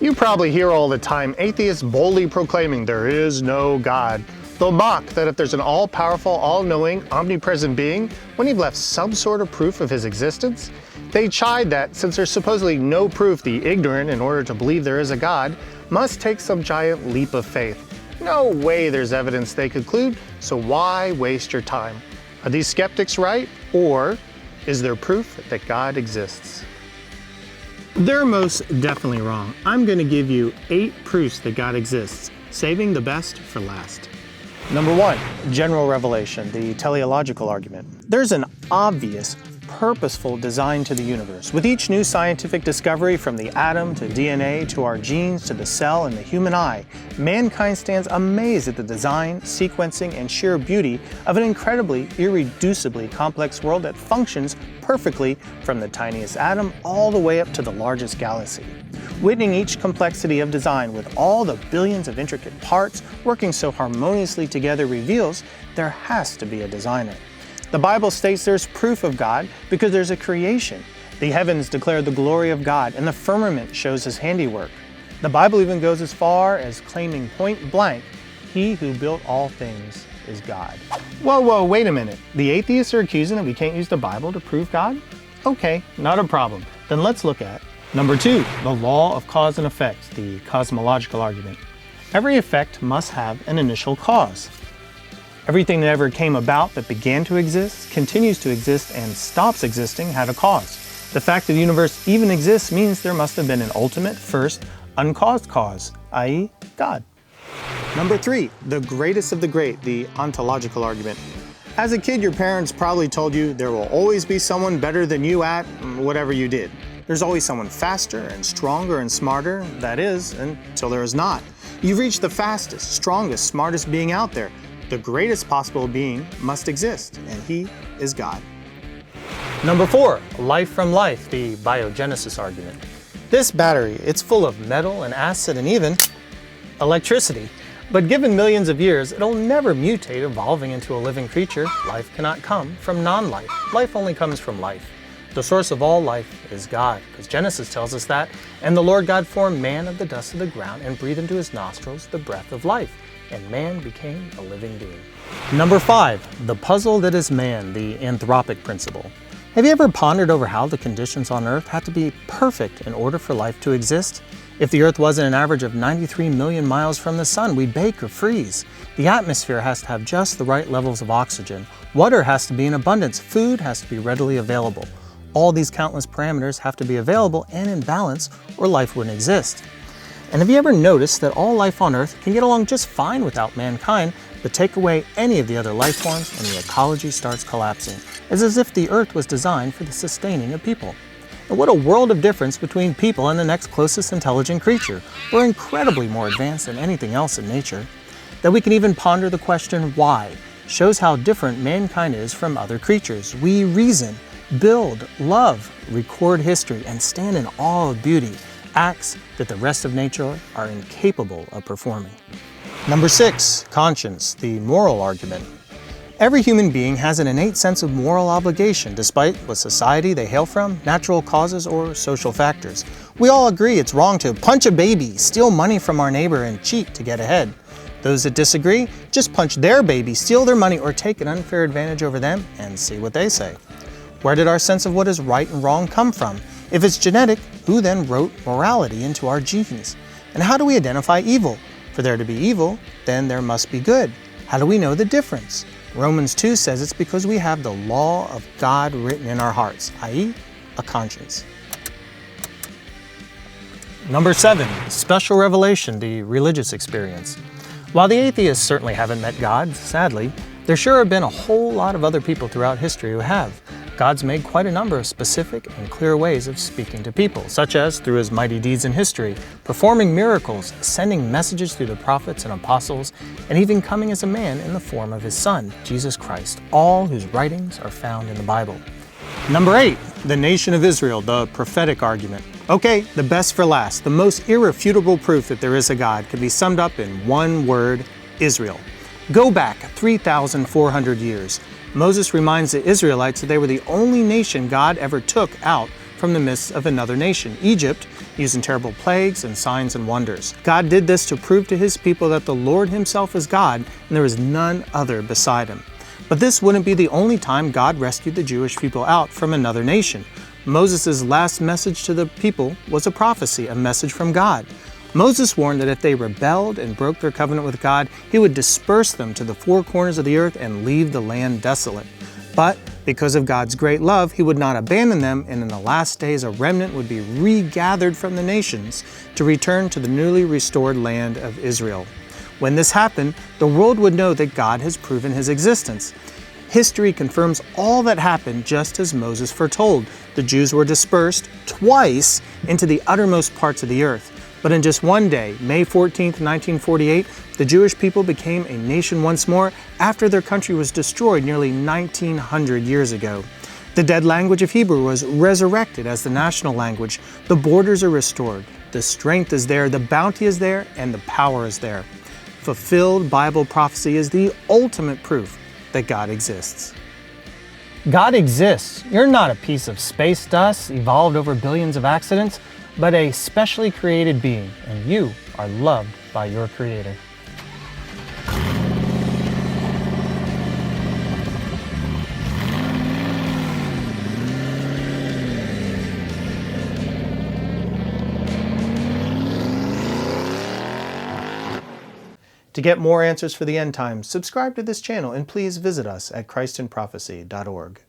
You probably hear all the time atheists boldly proclaiming there is no God. They'll mock that if there's an all-powerful, all-knowing, omnipresent being, wouldn't he have left some sort of proof of his existence? They chide that since there's supposedly no proof, the ignorant, in order to believe there is a God, must take some giant leap of faith. No way there's evidence, they conclude, so why waste your time? Are these skeptics right, or is there proof that God exists? They're most definitely wrong. I'm going to give you 8 proofs that God exists, saving the best for last. Number 1, general revelation, the teleological argument. There's an obvious, purposeful design to the universe. With each new scientific discovery, from the atom to DNA to our genes to the cell and the human eye, mankind stands amazed at the design, sequencing, and sheer beauty of an incredibly, irreducibly complex world that functions perfectly from the tiniest atom all the way up to the largest galaxy. Witnessing each complexity of design with all the billions of intricate parts working so harmoniously together reveals there has to be a designer. The Bible states there's proof of God because there's a creation. The heavens declare the glory of God, and the firmament shows his handiwork. The Bible even goes as far as claiming point blank, he who built all things is God. Whoa, wait a minute. The atheists are accusing that we can't use the Bible to prove God? Okay, not a problem. Then let's look at number 2, the law of cause and effect, the cosmological argument. Every effect must have an initial cause. Everything that ever came about that began to exist, continues to exist, and stops existing had a cause. The fact that the universe even exists means there must have been an ultimate, first, uncaused cause, i.e. God. Number 3, the greatest of the great, the ontological argument. As a kid, your parents probably told you there will always be someone better than you at whatever you did. There's always someone faster and stronger and smarter, that is, until there is not. You've reached the fastest, strongest, smartest being out there. The greatest possible being must exist, and he is God. Number 4, life from life, the biogenesis argument. This battery, it's full of metal and acid and even electricity. But given millions of years, it'll never mutate, evolving into a living creature. Life cannot come from non-life. Life only comes from life. The source of all life is God, because Genesis tells us that, and the Lord God formed man of the dust of the ground and breathed into his nostrils the breath of life, and man became a living being. Number 5, the puzzle that is man, the anthropic principle. Have you ever pondered over how the conditions on Earth had to be perfect in order for life to exist? If the Earth wasn't an average of 93 million miles from the sun, we'd bake or freeze. The atmosphere has to have just the right levels of oxygen. Water has to be in abundance. Food has to be readily available. All these countless parameters have to be available and in balance, or life wouldn't exist. And have you ever noticed that all life on Earth can get along just fine without mankind, but take away any of the other life forms and the ecology starts collapsing? It's as if the Earth was designed for the sustaining of people. And what a world of difference between people and the next closest intelligent creature. We're incredibly more advanced than anything else in nature. That we can even ponder the question why shows how different mankind is from other creatures. We reason, build, love, record history, and stand in awe of beauty, acts that the rest of nature are incapable of performing. Number 6, conscience, the moral argument. Every human being has an innate sense of moral obligation, despite what society they hail from, natural causes, or social factors. We all agree it's wrong to punch a baby, steal money from our neighbor, and cheat to get ahead. Those that disagree, just punch their baby, steal their money, or take an unfair advantage over them, and see what they say. Where did our sense of what is right and wrong come from? If it's genetic, who then wrote morality into our genes? And how do we identify evil? For there to be evil, then there must be good. How do we know the difference? Romans 2 says it's because we have the law of God written in our hearts, i.e., a conscience. Number 7, special revelation, the religious experience. While the atheists certainly haven't met God, sadly, there sure have been a whole lot of other people throughout history who have. God's made quite a number of specific and clear ways of speaking to people, such as through his mighty deeds in history, performing miracles, sending messages through the prophets and apostles, and even coming as a man in the form of his Son, Jesus Christ, all whose writings are found in the Bible. Number 8, the nation of Israel, the prophetic argument. Okay, the best for last. The most irrefutable proof that there is a God can be summed up in one word: Israel. Go back 3,400 years. Moses reminds the Israelites that they were the only nation God ever took out from the midst of another nation, Egypt, using terrible plagues and signs and wonders. God did this to prove to his people that the Lord himself is God and there is none other beside him. But this wouldn't be the only time God rescued the Jewish people out from another nation. Moses' last message to the people was a prophecy, a message from God. Moses warned that if they rebelled and broke their covenant with God, he would disperse them to the four corners of the earth and leave the land desolate. But because of God's great love, he would not abandon them, and in the last days a remnant would be regathered from the nations to return to the newly restored land of Israel. When this happened, the world would know that God has proven his existence. History confirms all that happened just as Moses foretold. The Jews were dispersed twice into the uttermost parts of the earth. But in just one day, May 14, 1948, the Jewish people became a nation once more after their country was destroyed nearly 1900 years ago. The dead language of Hebrew was resurrected as the national language. The borders are restored. The strength is there, the bounty is there, and the power is there. Fulfilled Bible prophecy is the ultimate proof that God exists. God exists. You're not a piece of space dust evolved over billions of accidents, but a specially created being, and you are loved by your Creator. To get more answers for the end times, subscribe to this channel and please visit us at christinprophecy.org.